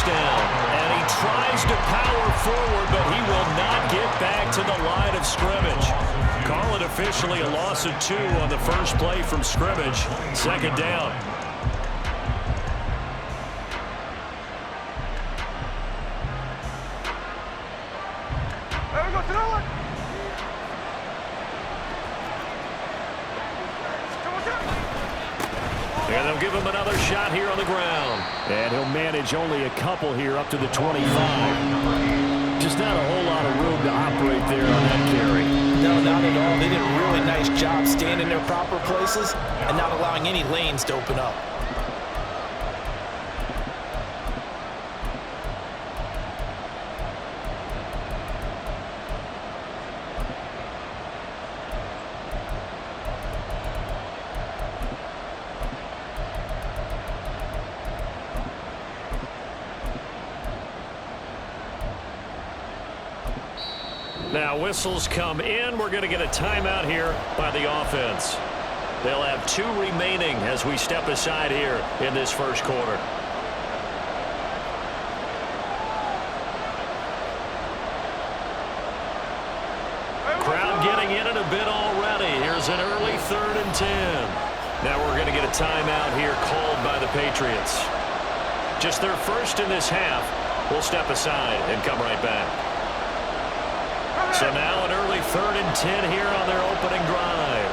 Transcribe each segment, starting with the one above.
first down. And he tries to power forward, but he will not get back to the line of scrimmage. Call it officially a loss of 2 on the first play from scrimmage. Second down. And they'll give him another shot here on the ground. And he'll manage only a couple here up to the 25. Just not a whole lot of room to operate there on that carry. No, not at all. They did a really nice job staying in their proper places and not allowing any lanes to open up. Now whistles come in. We're going to get a timeout here by the offense. They'll have 2 remaining as we step aside here in this first quarter. Crowd getting in a bit already. Here's an early 3rd and 10. Now we're going to get a timeout here called by the Patriots. Just their first in this half. We'll step aside and come right back. So now an early 3rd and 10 here on their opening drive.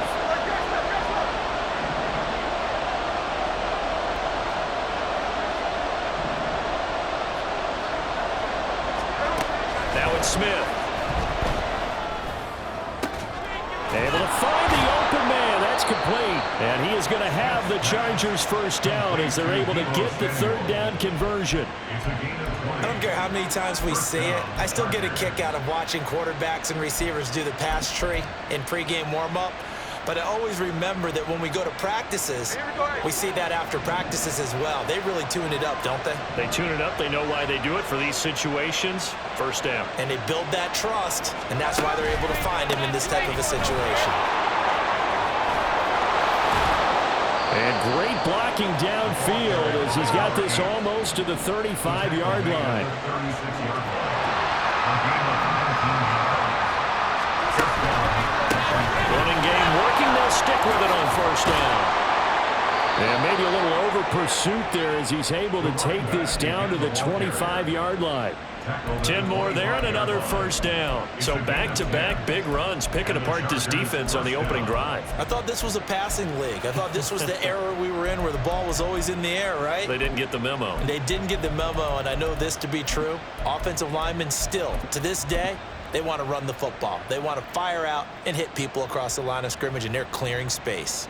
Now it's Smith. Able to find the open man. That's complete. And he is going to have the Chargers first down as they're able to get the 3rd down conversion. I don't care how many times we say it, I still get a kick out of watching quarterbacks and receivers do the pass tree in pregame warm-up. But I always remember that when we go to practices, we see that after practices as well. They really tune it up, don't they? They tune it up. They know why they do it for these situations. First down. And they build that trust, and that's why they're able to find him in this type of a situation. And great blocking downfield as he's got this almost to the 35-yard line. Running game working. They'll stick with it on first down. And maybe a little over pursuit there as he's able to take this down to the 25-yard line. 10 more there and another first down. So back-to-back big runs picking apart this defense on the opening drive. I thought this was a passing league. I thought this was the era we were in where the ball was always in the air, right? They didn't get the memo. They didn't get the memo, and I know this to be true. Offensive linemen still, to this day, they want to run the football. They want to fire out and hit people across the line of scrimmage, and they're clearing space.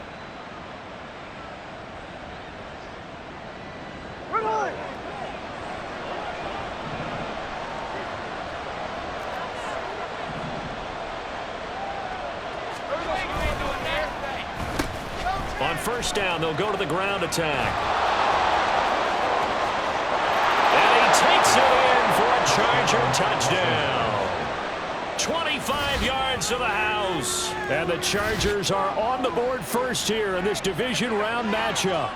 On first down, they'll go to the ground attack. And he takes it in for a Charger touchdown. 25 yards to the house. And the Chargers are on the board first here in this division round matchup.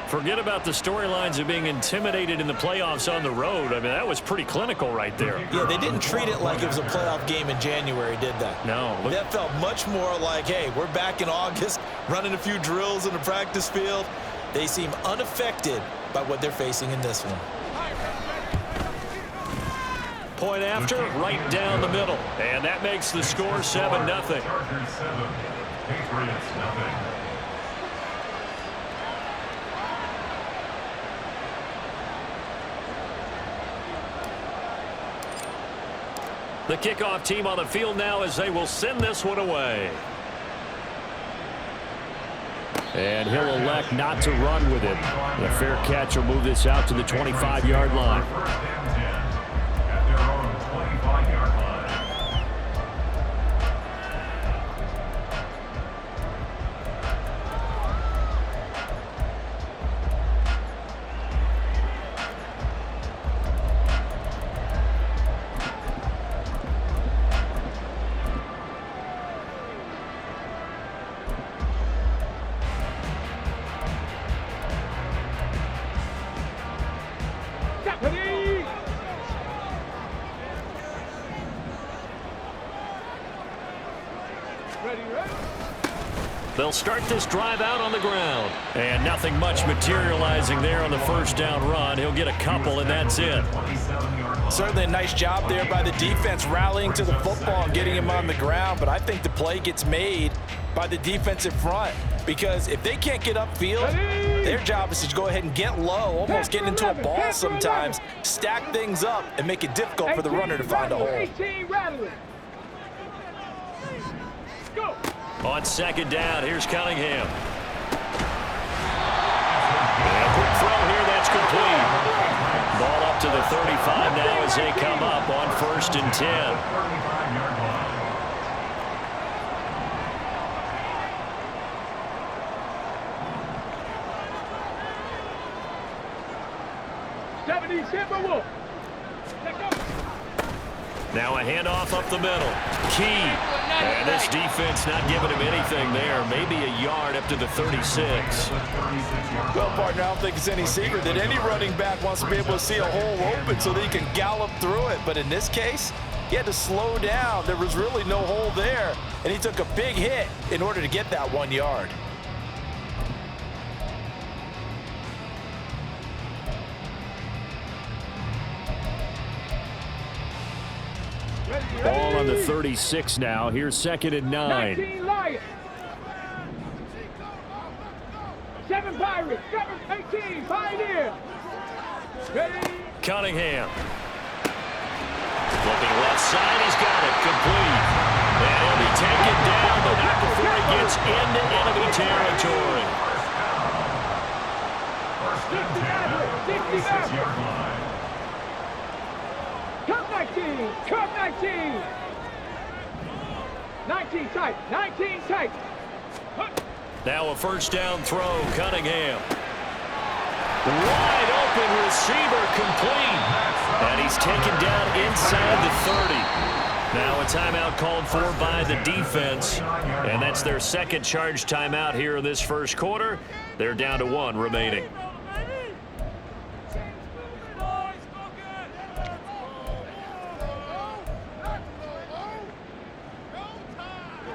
Forget about the storylines of being intimidated in the playoffs on the road. I mean, that was pretty clinical right there. Yeah, they didn't treat it like it was a playoff game in January, did they? No. That felt much more like, hey, we're back in August, running a few drills in the practice field. They seem unaffected by what they're facing in this one. Point after, right down the middle. And that makes the score 7-0. Chargers 7, Patriots nothing. The kickoff team on the field now as they will send this one away. And he'll elect not to run with it. And a fair catch will move this out to the 25-yard line. At their own 25-yard line. They'll start this drive out on the ground. And nothing much materializing there on the first down run. He'll get a couple, and that's it. Certainly a nice job there by the defense rallying to the football and getting him on the ground. But I think the play gets made by the defensive front. Because if they can't get upfield, their job is to go ahead and get low, almost get into a ball sometimes, stack things up, and make it difficult for the runner to find a hole. On second down, here's Cunningham. And a quick throw here, that's complete. Ball up to the 35 now as they come up on 1st and 10. Now a handoff up the middle. Key. And this defense not giving him anything there. Maybe a yard up to the 36. Well, partner, I don't think it's any secret that any running back wants to be able to see a hole open so that he can gallop through it. But in this case, he had to slow down. There was really no hole there, and he took a big hit in order to get that 1 yard. Ball on the 36 now. Here's 2nd and 9. 19 Lions. 7 Pirates. 18 Pioneer. Ready. Cunningham. Flipping left side. He's got it. Complete. And he'll be taken down, but not before he gets into enemy territory. 60 Cup 19! Cup 19! 19 tight! 19 tight! Now a first down throw, Cunningham. Wide open receiver, complete. And he's taken down inside the 30. Now a timeout called for by the defense. And that's their second charge timeout here in this first quarter. They're down to 1 remaining.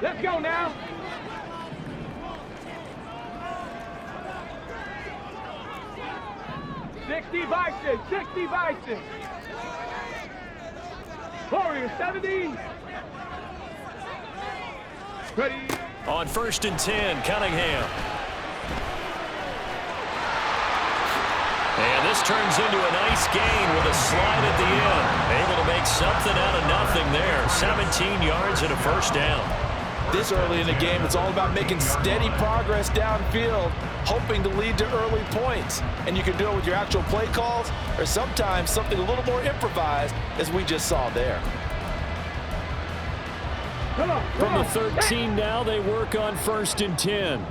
Let's go now. $60 Bison. Warriors 70. Ready. On 1st and 10, Cunningham. And this turns into a nice gain with a slide at the end. Able to make something out of nothing there. 17 yards and a first down. This early in the game, it's all about making steady progress downfield, hoping to lead to early points. And you can do it with your actual play calls or sometimes something a little more improvised, as we just saw there. From the 13 now, they work on 1st and 10.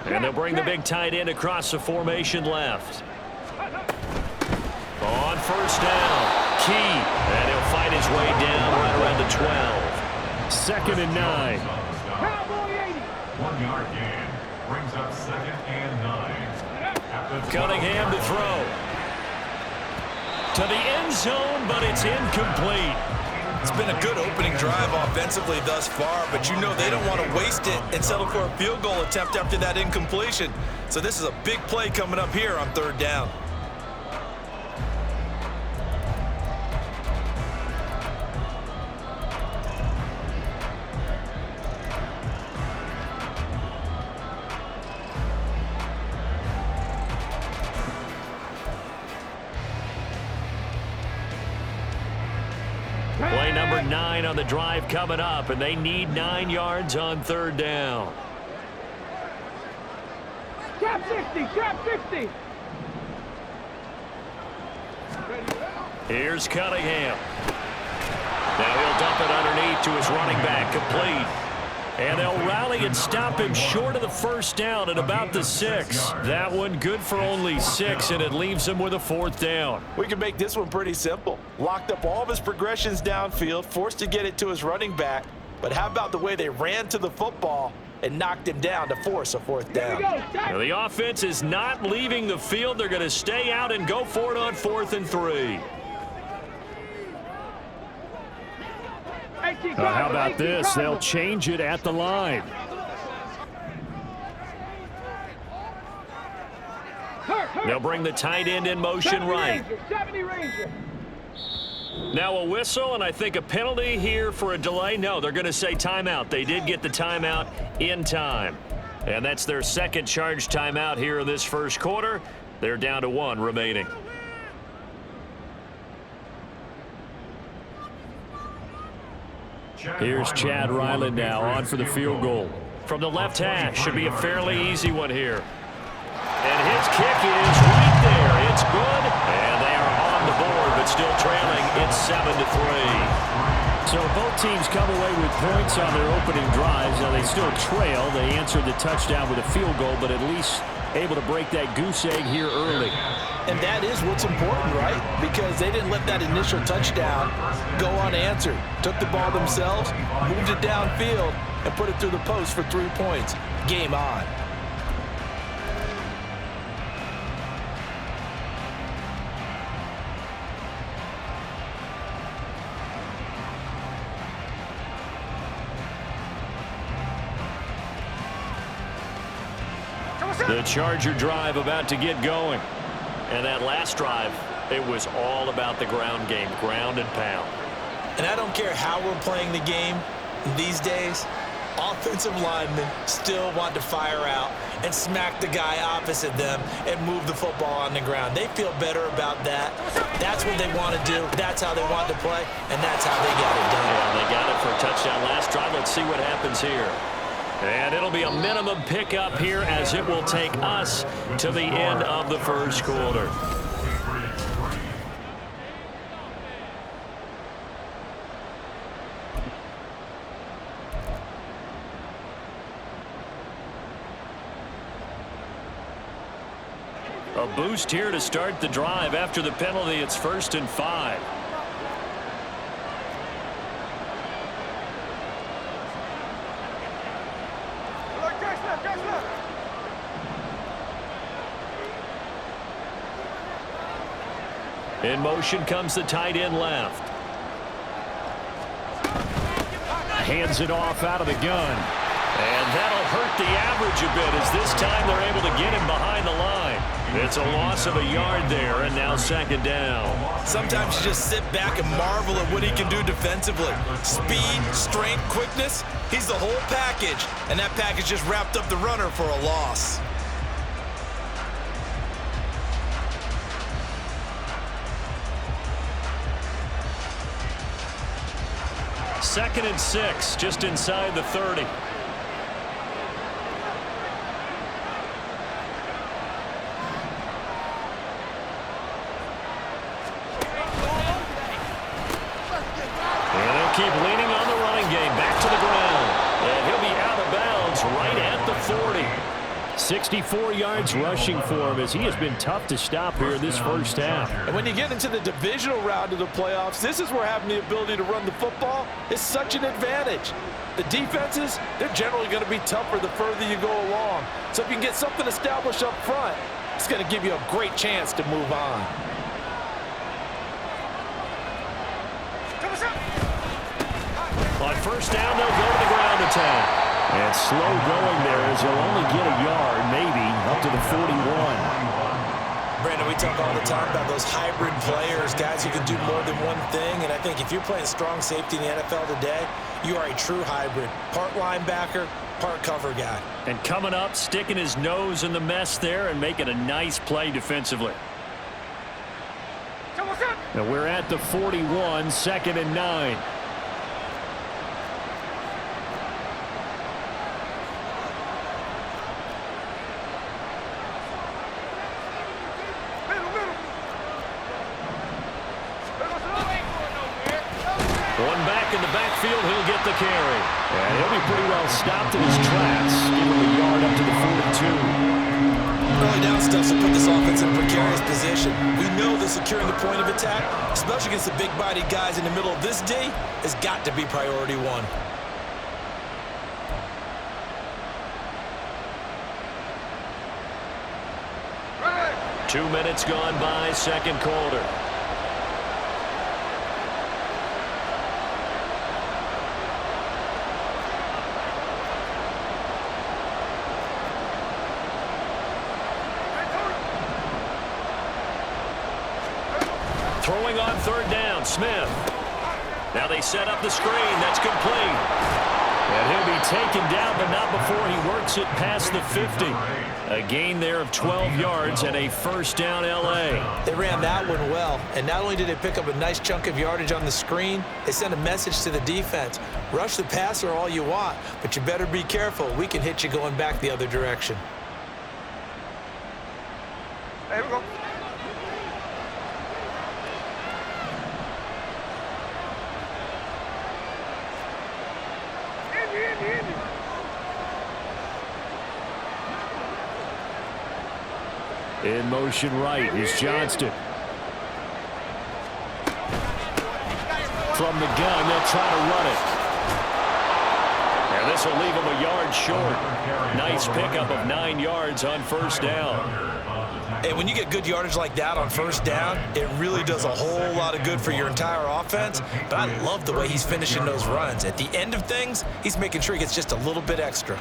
And they'll bring the big tight end across the formation left. On 1st down, Key. And he'll fight his way down right around the 12. 2nd and 9. 1 yard gain. Brings up 2nd and 9. Cunningham to throw. To the end zone, but it's incomplete. It's been a good opening drive offensively thus far, but you know they don't want to waste it and settle for a field goal attempt after that incompletion. So this is a big play coming up here on 3rd down. Play number 9 on the drive coming up, and they need 9 yards on 3rd down. Trap 60, trap 60. Here's Cunningham. Now he'll dump it underneath to his running back, complete. And they'll rally and stop him short of the first down at about the 6. That one good for only 6, and it leaves him with a 4th down. We can make this one pretty simple. Locked up all of his progressions downfield, forced to get it to his running back. But how about the way they ran to the football and knocked him down to force a fourth down. Now, the offense is not leaving the field. They're going to stay out and go for it on 4th and 3. How about this? They'll change it at the line. They'll bring the tight end in motion right. Now a whistle, and I think a penalty here for a delay. No, they're going to say timeout. They did get the timeout in time. And that's their second charge timeout here in this first quarter. They're down to 1 remaining. Here's Chad Ryland now on for the field goal. From the left hash, should be a fairly easy one here. And his kick is right there. It's good, and they are on the board, but still trailing. It's 7-3. So both teams come away with points on their opening drives. Now they still trail. They answered the touchdown with a field goal, but at least able to break that goose egg here early. And that is what's important, right? Because they didn't let that initial touchdown go unanswered. Took the ball themselves, moved it downfield, and put it through the post for 3 points. Game on. The Charger drive about to get going. And that last drive, it was all about the ground game, ground and pound. And I don't care how we're playing the game these days, offensive linemen still want to fire out and smack the guy opposite them and move the football on the ground. They feel better about that. That's what they want to do. That's how they want to play, and that's how they got it done. Yeah, they got it for a touchdown last drive. Let's see what happens here. And it'll be a minimum pickup here as it will take us to the end of the first quarter. A boost here to start the drive. After the penalty, it's 1st and 5. In motion comes the tight end left. Hands it off out of the gun. And that'll hurt the average a bit as this time they're able to get him behind the line. It's a loss of a yard there, and now 2nd down. Sometimes you just sit back and marvel at what he can do defensively. Speed, strength, quickness, he's the whole package. And that package just wrapped up the runner for a loss. Second and 6, just inside the 30. And they'll keep leaning on the running game. Back to the ground. And he'll be out of bounds right at the 40. 64 yards rushing for him as he has been tough to stop here this first half. And when you get into the divisional round of the playoffs, this is where having the ability to run the football is such an advantage. The defenses, they're generally going to be tougher the further you go along. So if you can get something established up front, it's going to give you a great chance to move on. On first down, they'll go to the ground attack. And slow going there as he'll only get a yard, maybe, up to the 41. Brandon, we talk all the time about those hybrid players, guys who can do more than one thing. And I think if you're playing strong safety in the NFL today, you are a true hybrid. Part linebacker, part cover guy. And coming up, sticking his nose in the mess there and making a nice play defensively. And we're at the 41, 2nd and 9. One back in the backfield, he'll get the carry. And he'll be pretty well stopped in his tracks. Give him a yard up to the 42. Early down stuff to put this offense in a precarious position. We know that securing the point of attack, especially against the big-bodied guys in the middle of this D, has got to be priority one. 2 minutes gone by, second quarter. Throwing on third down, Smith. Now they set up the screen. That's complete. And he'll be taken down, but not before he works it past the 50. A gain there of 12 yards and a first down L.A. They ran that one well, and not only did they pick up a nice chunk of yardage on the screen, they sent a message to the defense. Rush the passer all you want, but you better be careful. We can hit you going back the other direction. Here we go. In motion right is Johnston. From the gun, they'll try to run it. And this will leave him a yard short. Nice pickup of 9 yards on first down. And when you get good yardage like that on first down, it really does a whole lot of good for your entire offense. But I love the way he's finishing those runs. At the end of things, he's making sure he gets just a little bit extra.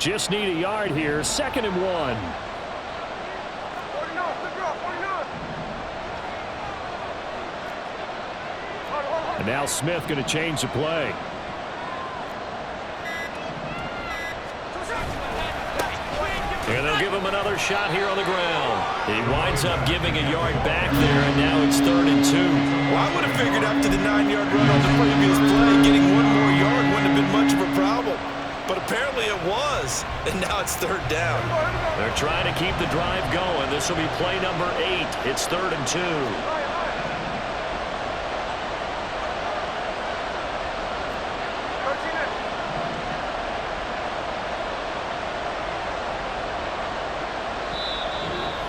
Just need a yard here. 2nd and 1. 49, And now Smith going to change the play. And they'll give him another shot here on the ground. He winds up giving a yard back there, and now it's 3rd and 2. Well, I would have figured after the 9-yard run on the previous play, getting one more yard wouldn't have been much of a problem. But apparently it was, and now it's 3rd down. They're trying to keep the drive going. This will be play number 8. It's 3rd and 2.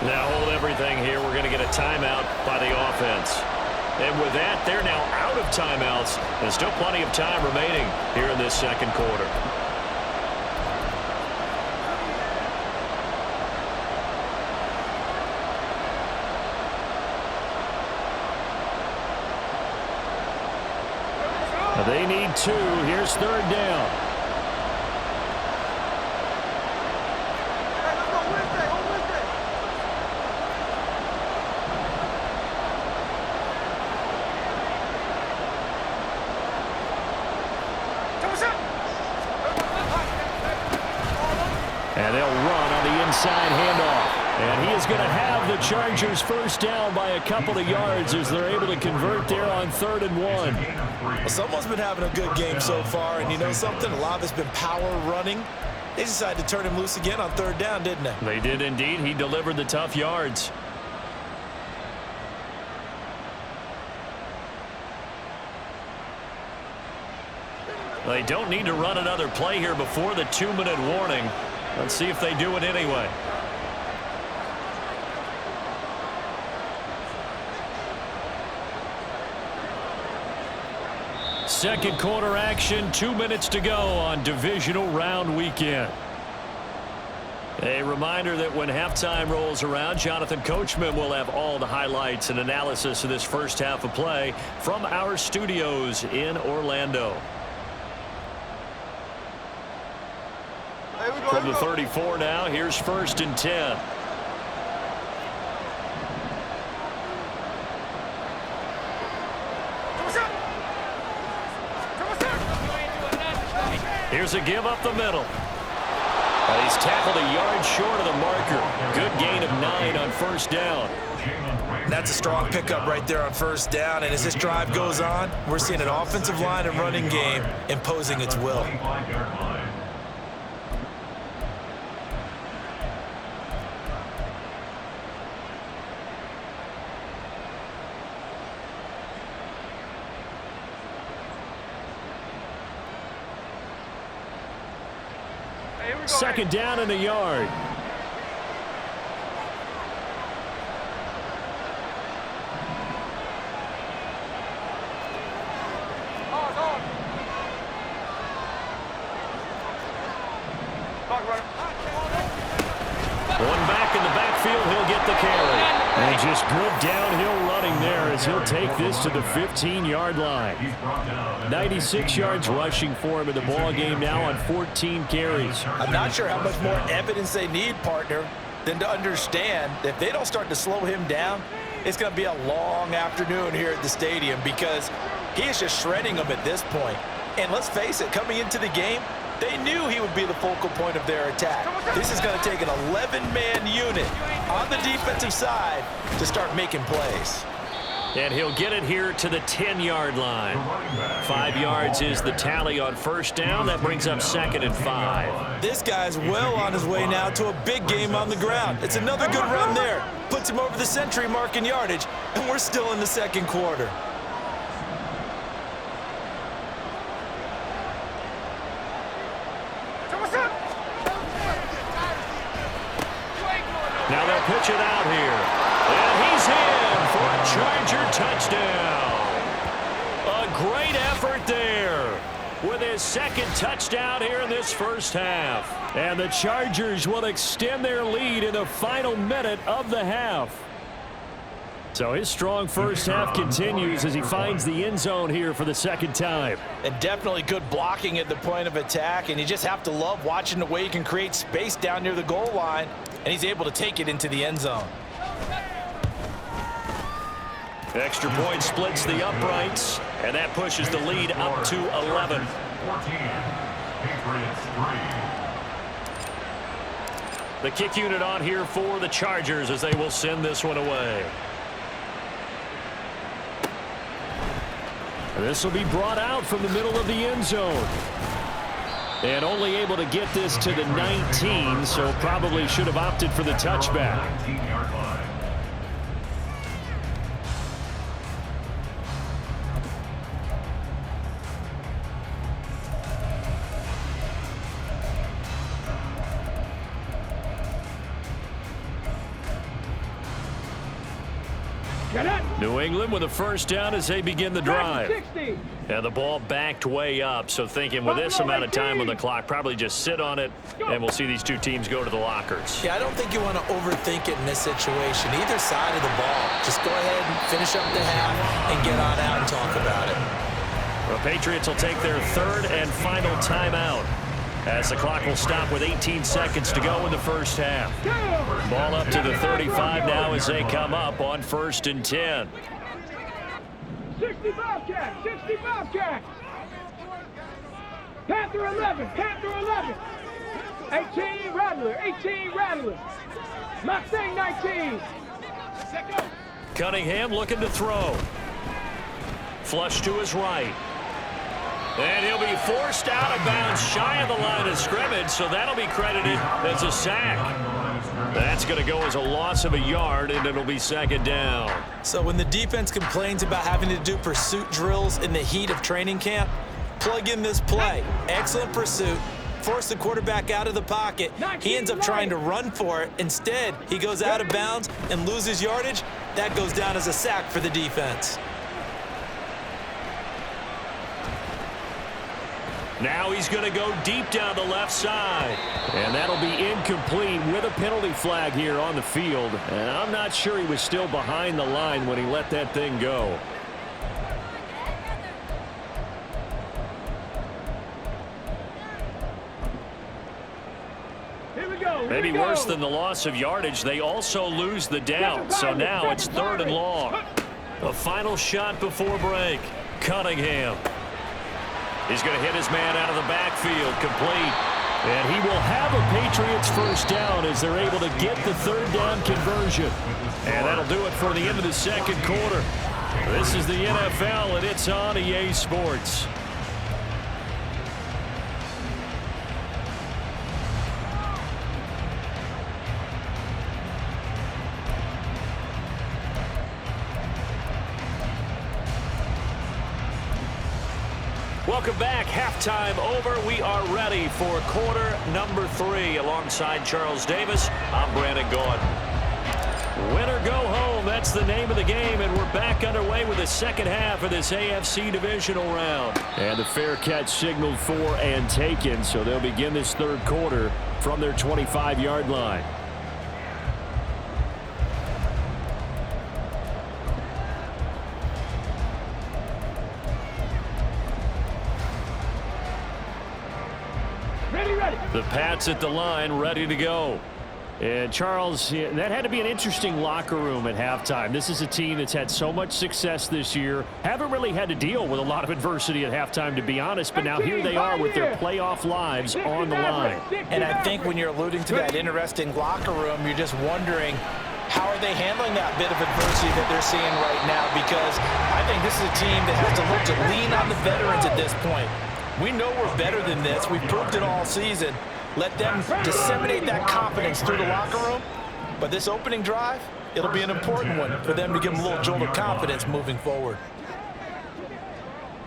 Now hold everything here. We're going to get a timeout by the offense. And with that, they're now out of timeouts. There's still plenty of time remaining here in this second quarter. They need 2. Here's 3rd down. And they'll run on the inside handoff. And he is going to have the Chargers first down by a couple of yards as they're able to convert there on 3rd and 1. Well, someone's been having a good game so far, and you know something? A lot of it's been power running. They decided to turn him loose again on 3rd down, didn't they? They did indeed. He delivered the tough yards. They don't need to run another play here before the 2-minute warning. Let's see if they do it anyway. Second quarter action, 2 minutes to go on divisional round weekend. A reminder that when halftime rolls around, Jonathan Coachman will have all the highlights and analysis of this first half of play from our studios in Orlando. From the 34 now, here's 1st and 10. Here's a give up the middle. He's tackled a yard short of the marker. Good gain of 9 on first down. That's a strong pickup right there on first down. And as this drive goes on, we're seeing an offensive line and running game imposing its will. Second down in the yard. in the backfield. He'll get the carry. And just good downhill running there as he'll take this to the 15-yard line. 96 yards rushing for him in the ball game now on 14 carries. I'm not sure how much more evidence they need, partner, than to understand that if they don't start to slow him down, it's going to be a long afternoon here at the stadium because he is just shredding them at this point. And let's face it, coming into the game, they knew he would be the focal point of their attack. This is going to take an 11-man unit on the defensive side to start making plays. And he'll get it here to the 10-yard line. 5 yards is the tally on first down. That brings up 2nd and 5. This guy's well on his way now to a big game on the ground. It's another good run there. Puts him over the century mark in yardage, and we're still in the second quarter. Now they'll pitch it out here. And he's in for a Charger touchdown. A great effort there with his second touchdown here in this first half. And the Chargers will extend their lead in the final minute of the half. So his strong first half continues as he finds the end zone here for the second time. And definitely good blocking at the point of attack, and you just have to love watching the way he can create space down near the goal line, and he's able to take it into the end zone. Extra point splits the uprights, and that pushes the lead up to 11. 14. Patriots 3. The kick unit on here for the Chargers as they will send this one away. This will be brought out from the middle of the end zone. And only able to get this to the 19, so probably should have opted for the touchback. 19-yard line. New England with a first down as they begin the drive. 60. And the ball backed way up, so thinking with this amount of time on the clock, probably just sit on it, and we'll see these two teams go to the lockers. Yeah, I don't think you want to overthink it in this situation. Either side of the ball, just go ahead and finish up the half and get on out and talk about it. The Patriots will take their third and final timeout as the clock will stop with 18 seconds to go in the first half. Ball up to the 35 now as they come up on 1st and 10. 65 cat, 65 cat. Panther 11, Panther 11. 18 Rattler, 18 Rattler. Mustang 19. Cunningham looking to throw. Flush to his right. And he'll be forced out of bounds shy of the line of scrimmage, so that'll be credited as a sack. That's going to go as a loss of a yard, and it'll be 2nd down. So when the defense complains about having to do pursuit drills in the heat of training camp, plug in this play. Excellent pursuit. Force the quarterback out of the pocket. He ends up trying to run for it. Instead, he goes out of bounds and loses yardage. That goes down as a sack for the defense. Now he's going to go deep down the left side. And that'll be incomplete with a penalty flag here on the field. And I'm not sure he was still behind the line when he let that thing go. Here we go. Maybe worse than the loss of yardage, they also lose the down. So now it's 3rd and long. A final shot before break. Cunningham. He's going to hit his man out of the backfield, complete. And he will have a Patriots first down as they're able to get the 3rd down conversion. And that'll do it for the end of the second quarter. This is the NFL, and it's on EA Sports. Welcome back. Halftime over. We are ready for quarter number 3. Alongside Charles Davis, I'm Brandon Gordon. Win or go home, that's the name of the game, and we're back underway with the second half of this AFC divisional round. And the fair catch signaled for and taken, so they'll begin this third quarter from their 25-yard line. The Pats at the line, ready to go. And Charles, that had to be an interesting locker room at halftime. This is a team that's had so much success this year. Haven't really had to deal with a lot of adversity at halftime, to be honest. But now here they are with their playoff lives on the line. And I think when you're alluding to that interesting locker room, you're just wondering, how are they handling that bit of adversity that they're seeing right now? Because I think this is a team that has to look to lean on the veterans at this point. We know we're better than this. We've proved it all season. Let them disseminate that confidence through the locker room. But this opening drive, it'll be an important one for them to give them a little jolt of confidence moving forward.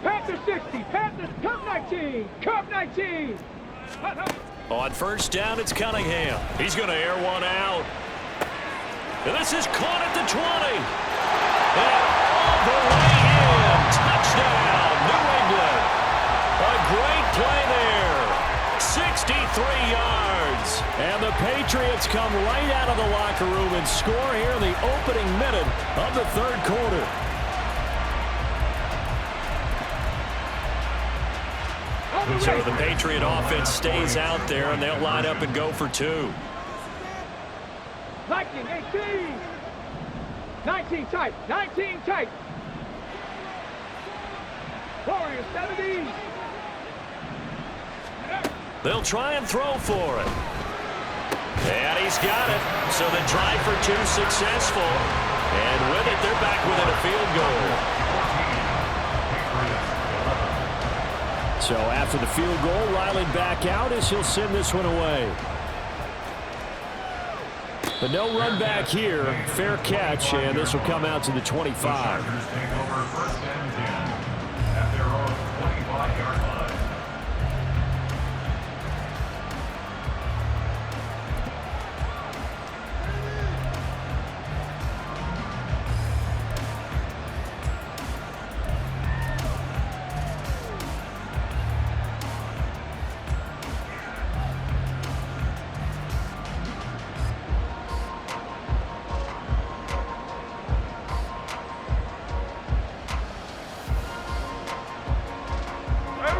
Panthers 60, Panthers, Cup 19, Cup 19. On first down, it's Cunningham. He's going to air one out. And this is caught at the 20. And all the way in. Touchdown, New England. A great play there. 63 yards. And the Patriots come right out of the locker room and score here in the opening minute of the third quarter. So the Patriot offense stays out there, and they'll line up and go for two. 19, 18. 19 tight, 19 tight. Warriors 70. They'll try and throw for it. And he's got it. So the try for two successful. And with it, they're back within a field goal. So after the field goal, Riley back out as he'll send this one away. But no run back here. Fair catch, and this will come out to the 25. Take over first and 10 at their own 25-yard line.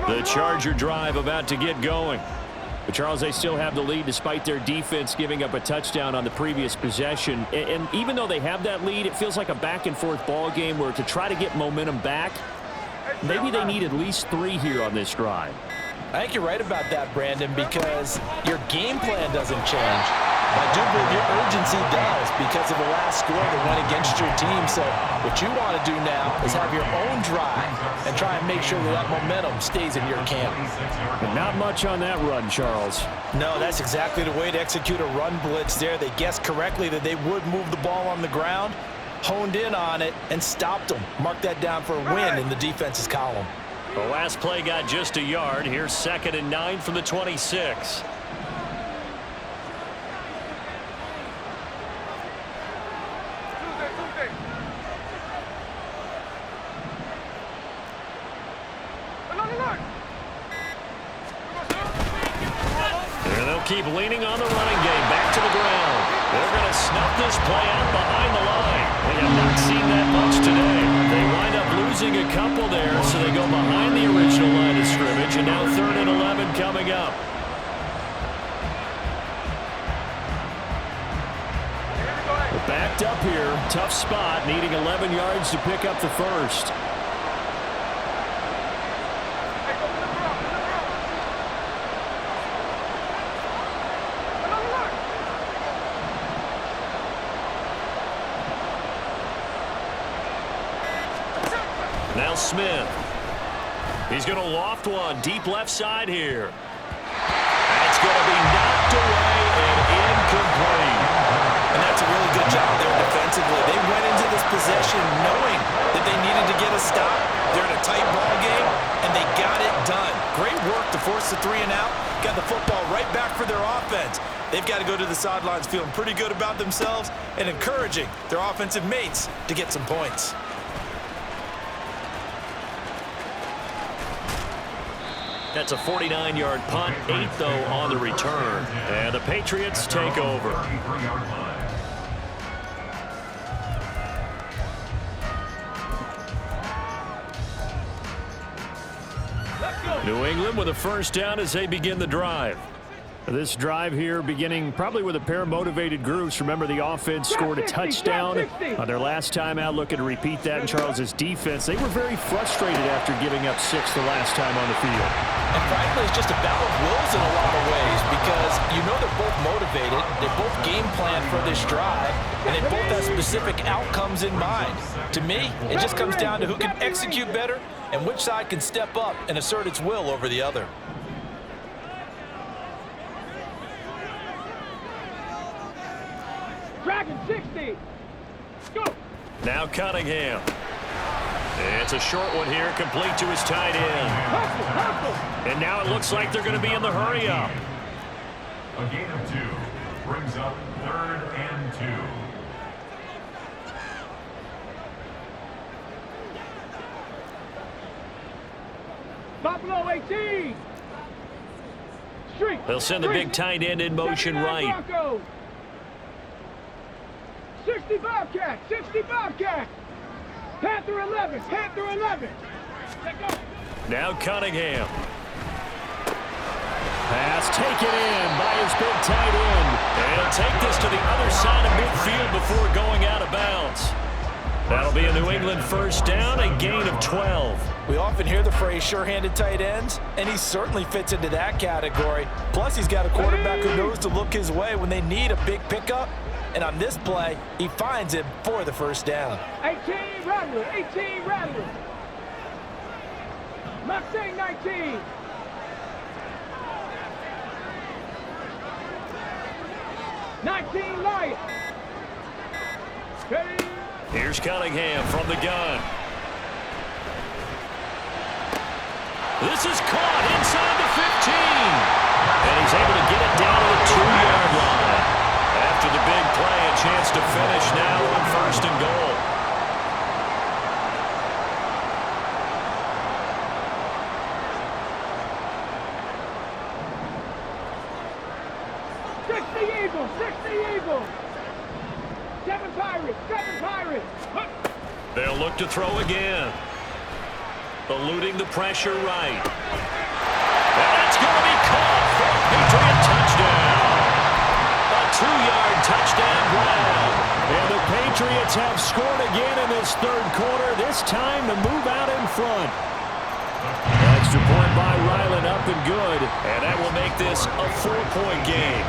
The Charger drive about to get going. But, Charles, they still have the lead despite their defense giving up a touchdown on the previous possession. And even though they have that lead, it feels like a back-and-forth ball game where to try to get momentum back, maybe they need at least 3 here on this drive. I think you're right about that, Brandon, because your game plan doesn't change. I do believe your urgency does because of the last score that went against your team. So what you want to do now is have your own drive and try and make sure that that momentum stays in your camp. But not much on that run, Charles. No, that's exactly the way to execute a run blitz there. They guessed correctly that they would move the ball on the ground, honed in on it, and stopped them. Mark that down for a win in the defense's column. The last play got just a yard. Here's 2nd and 9 from the 26. And they'll keep leaning on the running game. Back to the ground. They're going to snuff this play out behind the line. We have not seen that much today. They wind up losing a couple there, so they go behind the original line of scrimmage, and now 3rd and 11 coming up. We're backed up here. Tough spot, needing 11 yards to pick up the first. Now Smith. He's going to loft one deep left side here. That's going to be knocked away and incomplete. And that's a really good job there defensively. They went into this possession knowing that they needed to get a stop. They're in a tight ball game, and they got it done. Great work to force the 3 and out. Got the football right back for their offense. They've got to go to the sidelines feeling pretty good about themselves and encouraging their offensive mates to get some points. That's a 49-yard punt, 8 though on the return. And the Patriots take over. New England with a first down as they begin the drive. This drive here beginning probably with a pair of motivated groups. Remember, the offense scored a touchdown on their last time out, looking to repeat that in Charles's defense. They were very frustrated after giving up 6 the last time on the field. And frankly, it's just a battle of wills in a lot of ways because you know they're both motivated, they both game plan for this drive, and they both have specific outcomes in mind. To me, it just comes down to who can execute better and which side can step up and assert its will over the other. Dragon 60. Go. Now Cunningham. It's a short one here, complete to his tight end. Hustle, hustle. And now it looks like they're going to be in the hurry up. A gain of 2 brings up 3rd and 2. Buffalo 18. Street. They'll send the big tight end in motion right. Broncos. 60 Bobcat, 60 Bobcat. Panther 11, Panther 11. Now Cunningham. Pass taken in by his big tight end. And he'll take this to the other side of midfield before going out of bounds. That'll be a New England first down, a gain of 12. We often hear the phrase sure-handed tight ends, and he certainly fits into that category. Plus, he's got a quarterback who knows to look his way when they need a big pickup. And on this play, he finds him for the first down. 18 Rattler, 18 Rattler. Maxine 19. Lion. Ready. Here's Cunningham from the gun. This is caught inside the 15. And he's able to get it down to the 2-yard line. After the big play, a chance to finish now on 1st and goal. Seven Pirates. They'll look to throw again. Eluding the pressure right. And that's going to be caught for a Patriot touchdown. A 2-yard touchdown grab. And the Patriots have scored again in this 3rd quarter, this time to move out in front. Extra point by Ryland, up and good. And that will make this a 4-point game.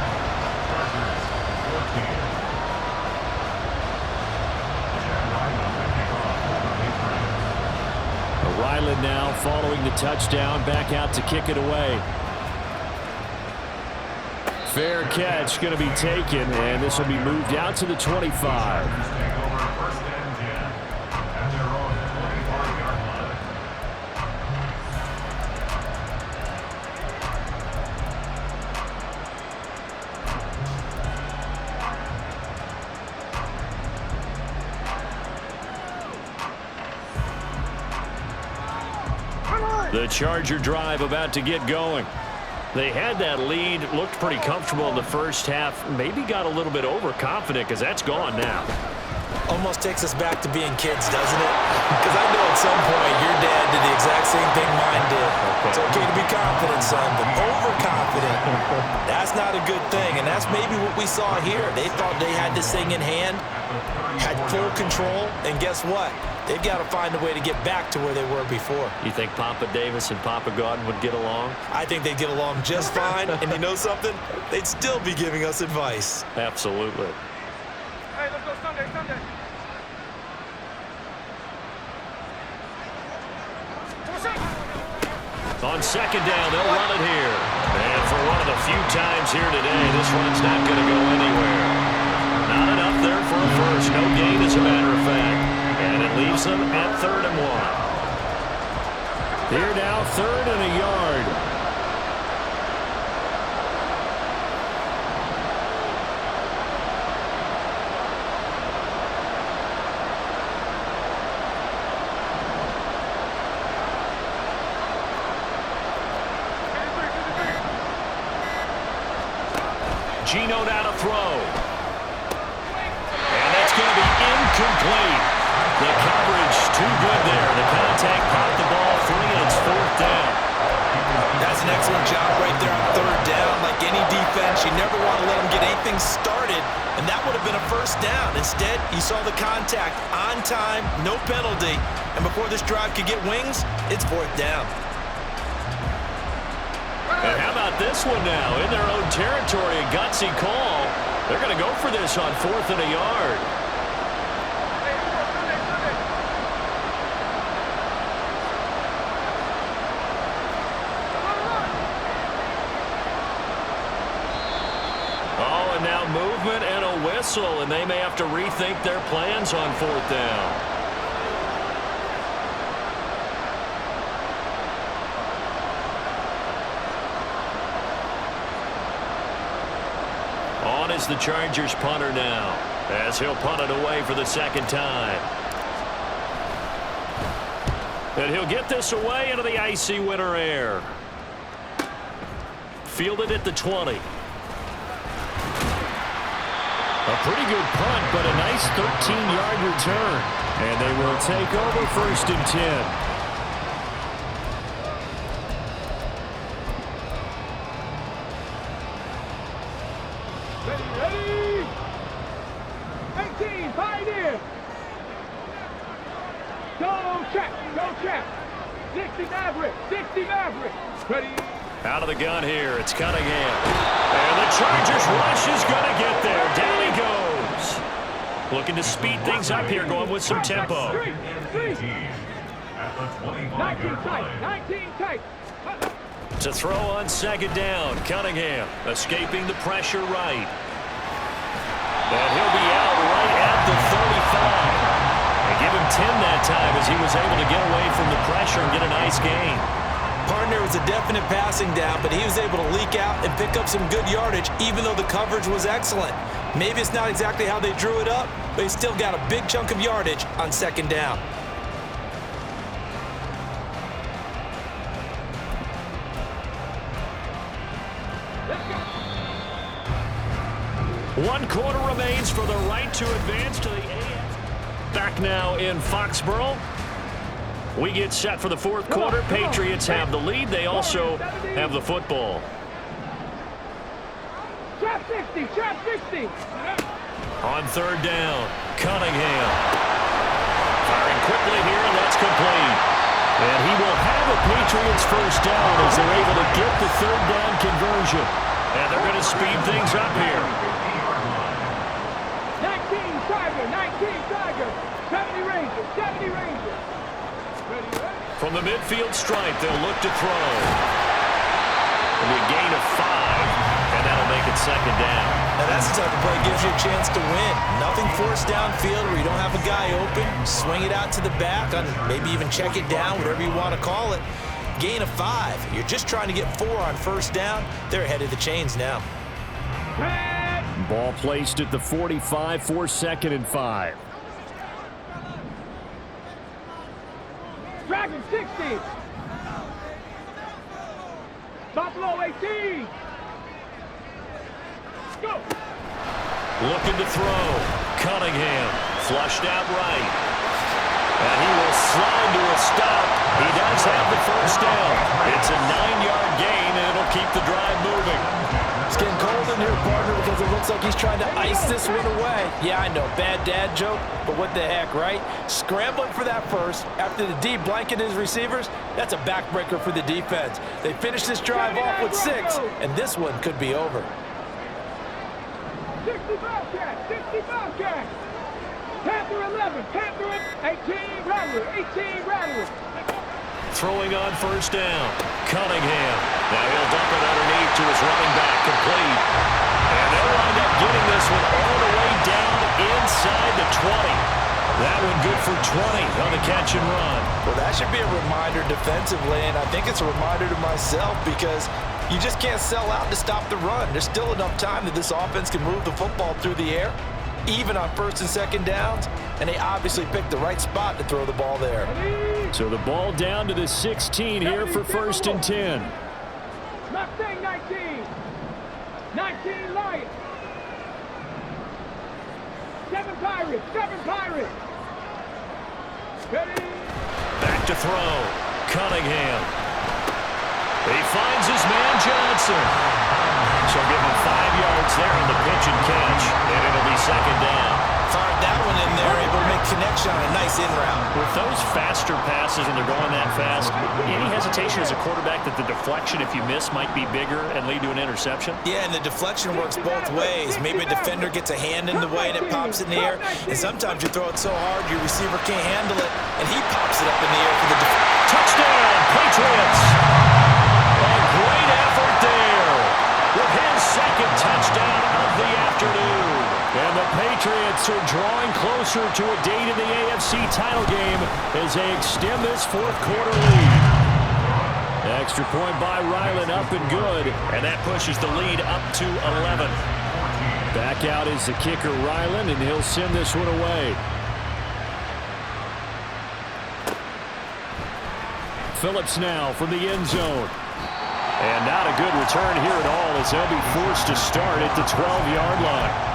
Ryland now following the touchdown, back out to kick it away. Fair catch going to be taken, and this will be moved out to the 25. The Charger drive about to get going. They had that lead, looked pretty comfortable in the first half, maybe got a little bit overconfident because that's gone now. Almost takes us back to being kids, doesn't it? Because I know at some point your dad did the exact same thing mine did. It's okay to be confident, son, but overconfident, that's not a good thing. And that's maybe what we saw here. They thought they had this thing in hand, had full control, and guess what? They've got to find a way to get back to where they were before. You think Papa Davis and Papa Gordon would get along? I think they'd get along just fine. And you know something? They'd still be giving us advice. Absolutely. Hey, let's go Sunday. On 2nd down, they'll run it here. And for one of the few times here today, this one's not going to go anywhere. Not enough there for a first. No gain, as a matter of fact. And it leaves them at 3rd and 1. Here now, 3rd and a yard. Gino now to throw. And that's going to be incomplete. The coverage too good there. The contact popped the ball free, and it's 4th down. That's does an excellent job right there on third down. Like any defense, you never want to let them get anything started, and that would have been a first down. Instead, he saw the contact on time, no penalty, and before this drive could get wings, it's fourth down. And how about this one now? In their own territory, a gutsy call. They're going to go for this on 4th and a yard. Oh, and now movement and a whistle, and they may have to rethink their plans on 4th down. On is the Chargers punter now, as he'll punt it away for the second time. And he'll get this away into the icy winter air. Fielded at the 20. A pretty good punt, but a nice 13-yard return. And they will take over 1st and 10. Ready? 18, pioneer. Go check. 60 Maverick, 60 Maverick. Ready? Out of the gun here, it's Cunningham. And the Chargers rush is going to get there. Down he goes. Looking to speed things up here, going with some tempo. 19 tight. To throw on second down, Cunningham escaping the pressure right. And he'll be out right at the 35. And give him 10 that time as he was able to get away from the pressure and get a nice gain. Partner was a definite passing down, but he was able to leak out and pick up some good yardage, even though the coverage was excellent. Maybe it's not exactly how they drew it up, but he still got a big chunk of yardage on second down. One quarter remains for the right to advance to the AFC. Back now in Foxborough. We get set for the fourth quarter. Patriots have the lead. They also have the football. Trap 60. On third down, Cunningham. Firing quickly here, and that's complete. And he will have a Patriots first down as they're able to get the third down conversion. And they're going to speed things up here. 19 Tiger. 70 Rangers. From the midfield stripe, they'll look to throw. And a gain of 5, and that'll make it second down. Now that's the type of play that gives you a chance to win. Nothing forced downfield where you don't have a guy open. Swing it out to the back, on maybe even check it down, whatever you want to call it. Gain of 5. You're just trying to get 4 on first down. They're ahead of the chains now. Ball placed at the 45 for 2nd and 5. Dragon 60. Buffalo 18. Go. Looking to throw. Cunningham flushed out right. And he will slide to a stop. He does have the first down. It's a 9-yard gain, and it'll keep the drive moving. It's getting cold in here, partner, because it looks like he's trying to ice this one away. Yeah, I know, bad dad joke, but what the heck, right? Scrambling for that first after the D blanket his receivers, that's a backbreaker for the defense. They finish this drive off with 6, and this one could be over. 60 Bobcat. Panther 11. 18 Rattler. Throwing on first down. Cunningham. Now he'll dump it underneath to his running back. Complete. And they'll wind up getting this one all the way down inside the 20. That one good for 20 on the catch and run. Well, that should be a reminder defensively, and I think it's a reminder to myself because you just can't sell out to stop the run. There's still enough time that this offense can move the football through the air, even on first and second downs, and they obviously picked the right spot to throw the ball there. So the ball down to the 16 here for 1st and 10. Mustang 19. 19 Lions. 7 Pirates. Ready. Back to throw. Cunningham. He finds his man Johnson. So give him 5 yards there on the pitch and catch, and it'll be second down. Fired that one in there, able to make connection on a nice in route. With those faster passes and they're going that fast, any hesitation as a quarterback that the deflection, if you miss, might be bigger and lead to an interception? Yeah, and the deflection works both ways. Maybe a defender gets a hand in the way and it pops in the air, and sometimes you throw it so hard your receiver can't handle it, and he pops it up in the air for the touchdown, Patriots! A great effort there with his second touchdown of the afternoon. And the Patriots are drawing closer to a date in the AFC title game as they extend this fourth-quarter lead. Extra point by Ryland, up and good. And that pushes the lead up to 11. Back out is the kicker, Ryland, and he'll send this one away. Phillips now from the end zone. And not a good return here at all as they'll be forced to start at the 12-yard line.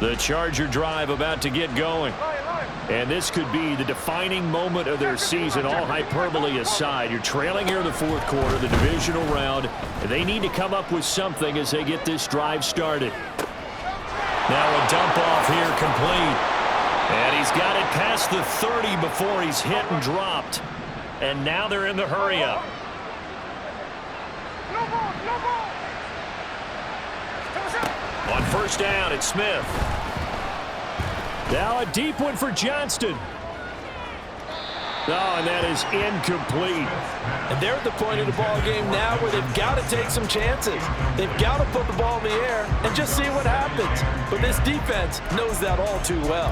The Charger drive about to get going. And this could be the defining moment of their season, all hyperbole aside. You're trailing here in the fourth quarter, the divisional round, and they need to come up with something as they get this drive started. Now a dump off here complete. And he's got it past the 30 before he's hit and dropped. And now they're in the hurry-up. On first down, it's Smith. Now a deep one for Johnston. Oh, and that is incomplete. And they're at the point of the ball game now where they've got to take some chances. They've got to put the ball in the air and just see what happens. But this defense knows that all too well.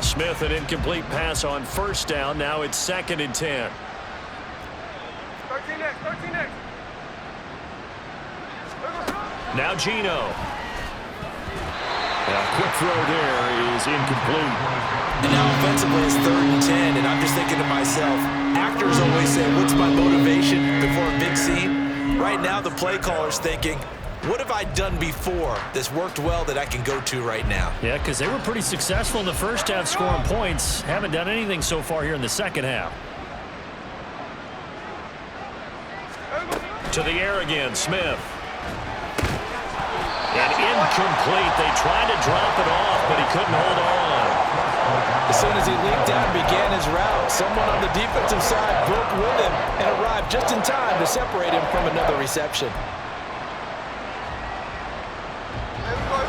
Smith, an incomplete pass on first down. Now it's 2nd and 10. 13 next. Now Gino. A quick throw there is incomplete. And now offensively it's 3rd and 10, and I'm just thinking to myself, actors always say, what's my motivation before a big scene? Right now the play caller's thinking, what have I done before that's worked well that I can go to right now? Yeah, because they were pretty successful in the first half scoring points. Haven't done anything so far here in the second half. To the air again, Smith. And incomplete. They tried to drop it off, but he couldn't hold on. As soon as he leaped out and began his route, someone on the defensive side broke with him and arrived just in time to separate him from another reception.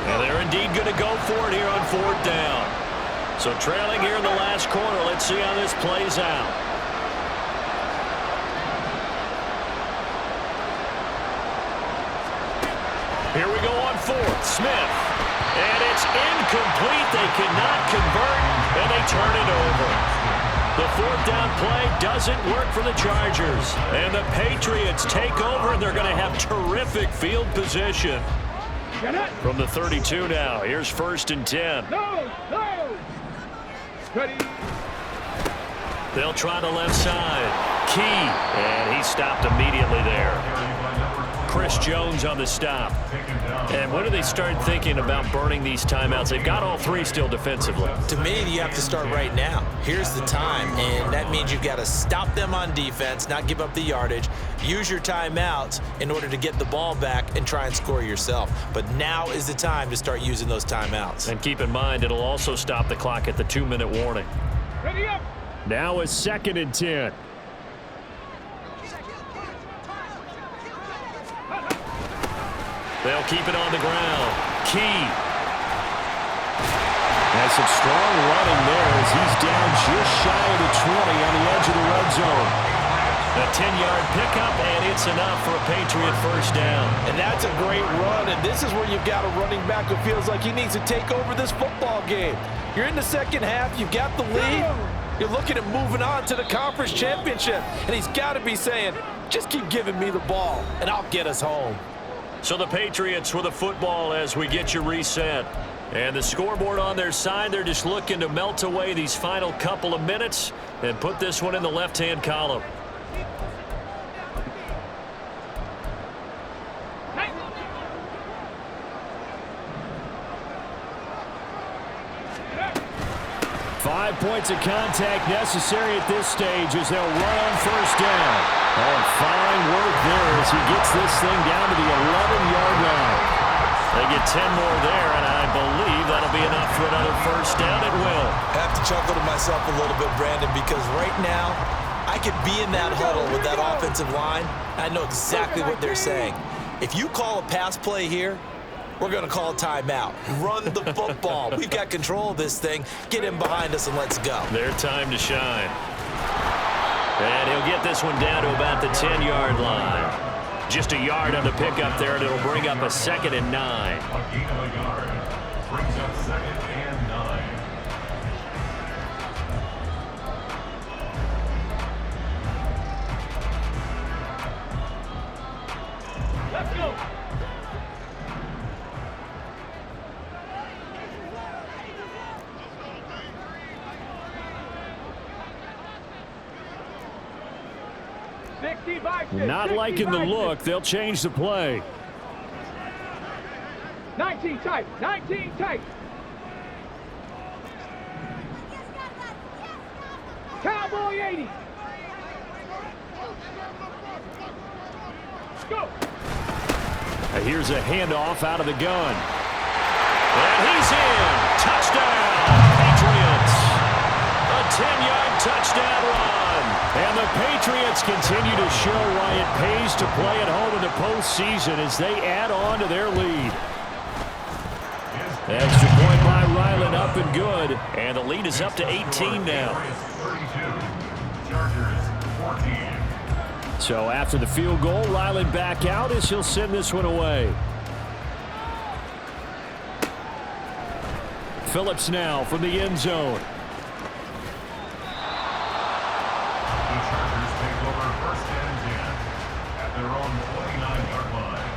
And they're indeed going to go for it here on 4th down. So trailing here in the last quarter. Let's see how this plays out. Here we go on 4th. Smith. And it's incomplete. They cannot convert, and they turn it over. The 4th down play doesn't work for the Chargers. And the Patriots take over, and they're going to have terrific field position. From the 32 now, here's 1st and 10. No. Ready. They'll try the left side. Key, and he stopped immediately there. Chris Jones on the stop. And when do they start thinking about burning these timeouts? They've got all 3 still defensively. To me, you have to start right now. Here's the time, and that means you've got to stop them on defense, not give up the yardage, use your timeouts in order to get the ball back and try and score yourself. But now is the time to start using those timeouts. And keep in mind, it'll also stop the clock at the 2-minute warning. Ready up. Now a 2nd and 10. They'll keep it on the ground. Key. Has some strong running there as he's down just shy of the 20 on the edge of the red zone. A 10-yard pickup, and it's enough for a Patriot first down. And that's a great run, and this is where you've got a running back who feels like he needs to take over this football game. You're in the second half, you've got the lead, you're looking at moving on to the conference championship, and he's got to be saying, just keep giving me the ball, and I'll get us home. So the Patriots with the football as we get you reset. And the scoreboard on their side, they're just looking to melt away these final couple of minutes and put this one in the left-hand column. Hey. 5 points of contact necessary at this stage as they'll run on first down. Oh, fine work there as he gets this thing down to the 11-yard line. They get 10 more there, and I believe that'll be enough for another first down. It will. I have to chuckle to myself a little bit, Brandon, because right now I could be in that huddle with that offensive line. I know exactly what they're saying. If you call a pass play here, we're going to call a timeout. Run the football. We've got control of this thing. Get him behind us and let's go. Their time to shine. And he'll get this one down to about the 10-yard line. Just a yard on the pickup there, and it'll bring up a 2nd and 9. A gain of a yard. Brings up 2nd and 9. Let's go. Not liking the look. They'll change the play. 19 tight. 19 tight. Cowboy 80. Go. Here's a handoff out of the gun. And he's in. Touchdown, Patriots. A 10-yard touchdown run. And the Patriots continue to show why it pays to play at home in the postseason as they add on to their lead. Extra point by Ryland, up and good. And the lead is up to 18 now. Chargers 14. So after the field goal, Ryland back out as he'll send this one away. Phillips now from the end zone. The Chargers take over 1st and 10 at their own 29-yard line.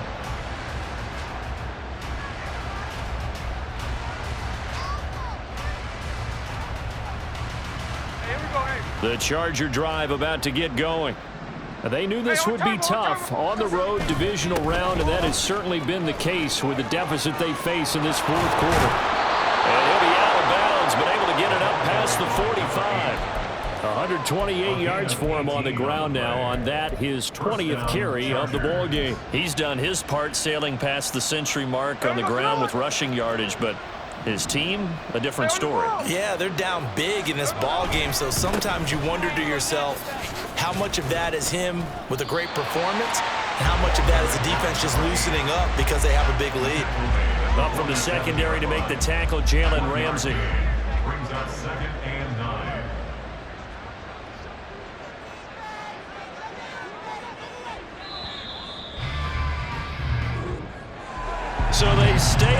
Here we go, hey. The Charger drive about to get going. They knew this would be tough on the road divisional round, and that has certainly been the case with the deficit they face in this fourth quarter. And he'll be out of bounds, but able to get it up past the 45. 128 yards for him on the ground now on that, his 20th carry of the ball game. He's done his part sailing past the century mark on the ground with rushing yardage, but his team, a different story. Yeah, they're down big in this ball game, so sometimes you wonder to yourself how much of that is him with a great performance and how much of that is the defense just loosening up because they have a big lead. Up from the secondary to make the tackle, Jalen Ramsey. Brings up 2nd and 9. So they stay